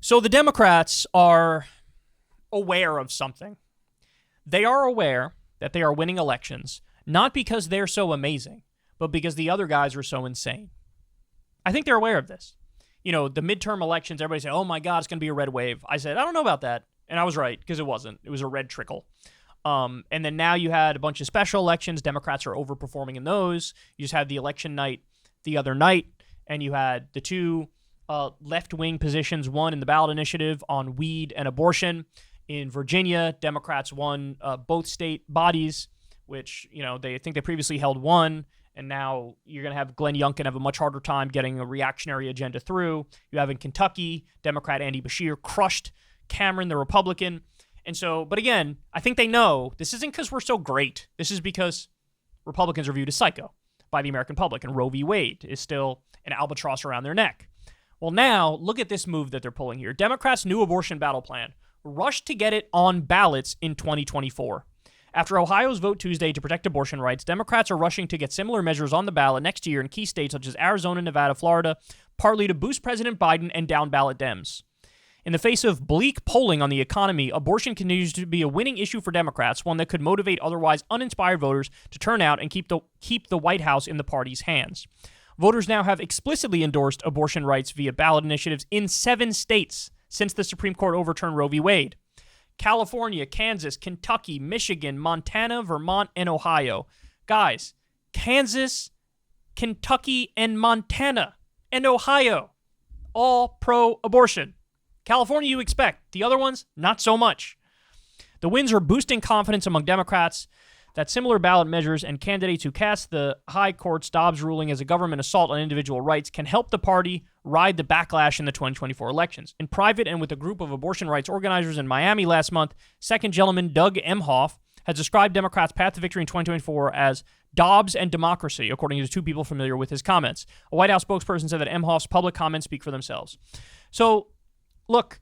So the Democrats are aware of something. They are aware that they are winning elections, not because they're so amazing, but because the other guys are so insane. I think they're aware of this. You know, the midterm elections, everybody say, oh my God, it's going to be a red wave. I said, I don't know about that. And I was right, because it wasn't. It was a red trickle. And then now you had a bunch of special elections. Democrats are overperforming in those. You just had the election night the other night, and you had the two left-wing positions, one in the ballot initiative on weed and abortion. In Virginia, Democrats won both state bodies, which, you know, they think they previously held one, and now you're going to have Glenn Youngkin have a much harder time getting a reactionary agenda through. You have in Kentucky, Democrat Andy Beshear crushed Cameron, the Republican. And so, but again, I think they know this isn't because we're so great. This is because Republicans are viewed as psycho by the American public, and Roe v. Wade is still an albatross around their neck. Well, now, look at this move that they're pulling here. Democrats' new abortion battle plan rushed to get it on ballots in 2024. After Ohio's vote Tuesday to protect abortion rights, Democrats are rushing to get similar measures on the ballot next year in key states such as Arizona, Nevada, Florida, partly to boost President Biden and down-ballot Dems. In the face of bleak polling on the economy, abortion continues to be a winning issue for Democrats, one that could motivate otherwise uninspired voters to turn out and keep the White House in the party's hands. Voters now have explicitly endorsed abortion rights via ballot initiatives in 7 states since the Supreme Court overturned Roe v. Wade: California, Kansas, Kentucky, Michigan, Montana, Vermont, and Ohio. Guys, Kansas, Kentucky, and Montana, and Ohio, all pro-abortion. California, you expect. The other ones, not so much. The wins are boosting confidence among Democrats that similar ballot measures and candidates who cast the high court's Dobbs ruling as a government assault on individual rights can help the party ride the backlash in the 2024 elections. In private and with a group of abortion rights organizers in Miami last month, Second Gentleman Doug Emhoff has described Democrats' path to victory in 2024 as Dobbs and democracy, according to 2 people familiar with his comments. A White House spokesperson said that Emhoff's public comments speak for themselves. So, look,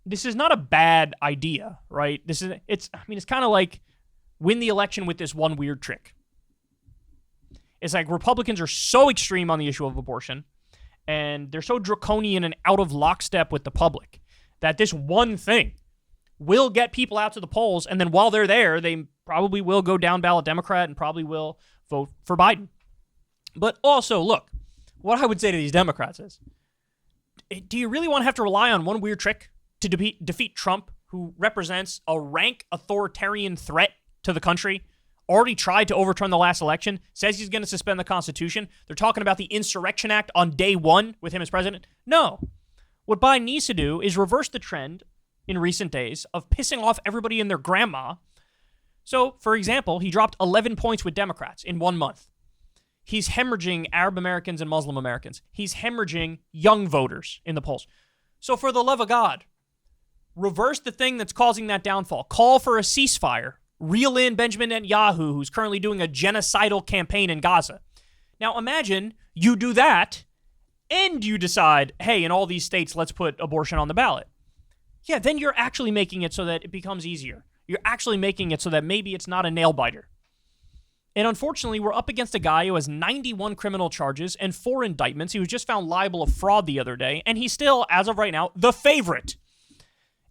this is not a bad idea, right? It's kind of like win the election with this one weird trick. It's like Republicans are so extreme on the issue of abortion, and they're so draconian and out of lockstep with the public that this one thing will get people out to the polls, and then while they're there, they probably will go down ballot Democrat and probably will vote for Biden. But also, look, what I would say to these Democrats is, do you really want to have to rely on one weird trick to defeat Trump, who represents a rank authoritarian threat to the country, already tried to overturn the last election, says he's going to suspend the Constitution? They're talking about the Insurrection Act on day 1 with him as president. No. What Biden needs to do is reverse the trend in recent days of pissing off everybody and their grandma. So, for example, he dropped 11 points with Democrats in 1 month. He's hemorrhaging Arab Americans and Muslim Americans. He's hemorrhaging young voters in the polls. So for the love of God, reverse the thing that's causing that downfall. Call for a ceasefire. Reel in Benjamin Netanyahu, who's currently doing a genocidal campaign in Gaza. Now imagine you do that and you decide, hey, in all these states, let's put abortion on the ballot. Yeah, then you're actually making it so that it becomes easier. You're actually making it so that maybe it's not a nail biter. And unfortunately, we're up against a guy who has 91 criminal charges and 4 indictments. He was just found liable of fraud the other day, and he's still, as of right now, the favorite.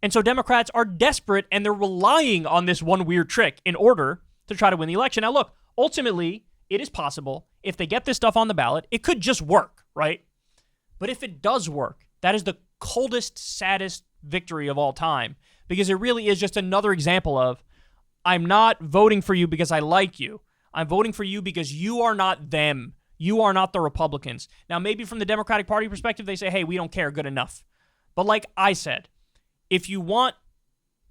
And so Democrats are desperate, and they're relying on this one weird trick in order to try to win the election. Now, look, ultimately, it is possible. If they get this stuff on the ballot, it could just work, right? But if it does work, that is the coldest, saddest victory of all time, because it really is just another example of, I'm not voting for you because I like you. I'm voting for you because you are not them. You are not the Republicans. Now, maybe from the Democratic Party perspective, they say, hey, we don't care, good enough. But like I said, if you want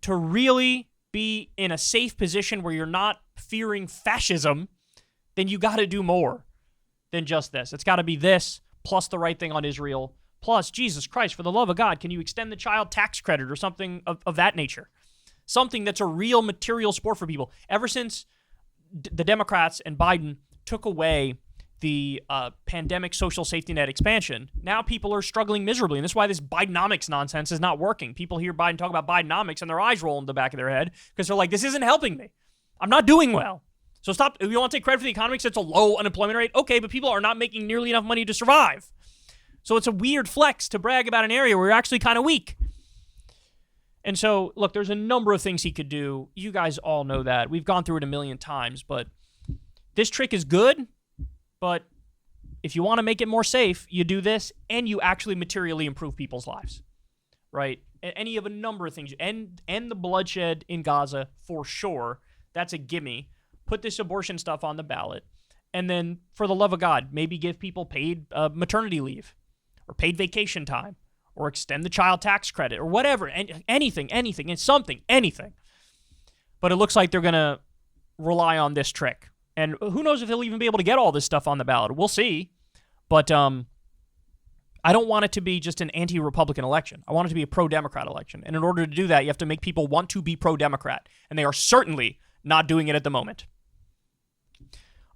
to really be in a safe position where you're not fearing fascism, then you got to do more than just this. It's got to be this, plus the right thing on Israel, plus, Jesus Christ, for the love of God, can you extend the child tax credit or something of that nature? Something that's a real material support for people. Ever since the Democrats and Biden took away the pandemic social safety net expansion, now people are struggling miserably. And this is why this Bidenomics nonsense is not working. People hear Biden talk about Bidenomics and their eyes roll in the back of their head because they're like, this isn't helping me. I'm not doing well. So stop. If you want to take credit for the economy because it's a low unemployment rate, okay, but people are not making nearly enough money to survive. So it's a weird flex to brag about an area where you're actually kind of weak. And so, look, there's a number of things he could do. You guys all know that. We've gone through it a million times, but this trick is good, but if you want to make it more safe, you do this, and you actually materially improve people's lives, right? Any of a number of things. End the bloodshed in Gaza, for sure. That's a gimme. Put this abortion stuff on the ballot. And then, for the love of God, maybe give people paid maternity leave or paid vacation time or extend the child tax credit or whatever. Anything, it's something, anything. But it looks like they're going to rely on this trick. And who knows if they'll even be able to get all this stuff on the ballot. We'll see. But I don't want it to be just an anti-Republican election. I want it to be a pro-Democrat election. And in order to do that, you have to make people want to be pro-Democrat. And they are certainly not doing it at the moment.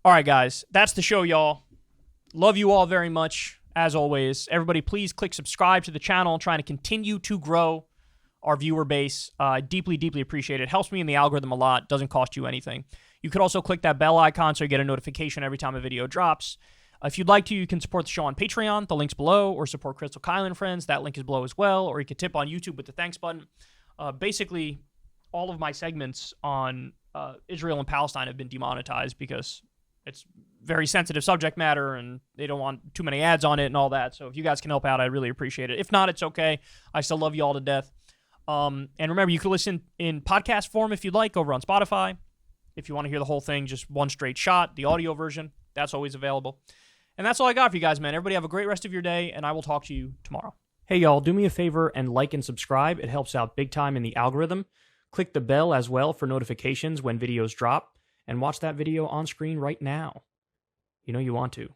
All right, guys. That's the show, y'all. Love you all very much, as always. Everybody, please click subscribe to the channel. I'm trying to continue to grow our viewer base. Deeply, deeply appreciate it. Helps me in the algorithm a lot. Doesn't cost you anything. You could also click that bell icon so you get a notification every time a video drops. If you'd like to, you can support the show on Patreon. The link's below. Or support Crystal Kyle and Friends. That link is below as well. Or you could tip on YouTube with the thanks button. Basically, all of my segments on Israel and Palestine have been demonetized because it's very sensitive subject matter and they don't want too many ads on it and all that. So if you guys can help out, I'd really appreciate it. If not, it's okay. I still love you all to death. And remember, you can listen in podcast form if you'd like over on Spotify. If you want to hear the whole thing, just one straight shot, the audio version, that's always available. And that's all I got for you guys, man. Everybody have a great rest of your day, and I will talk to you tomorrow. Hey, y'all, do me a favor and like and subscribe. It helps out big time in the algorithm. Click the bell as well for notifications when videos drop, and watch that video on screen right now. You know you want to.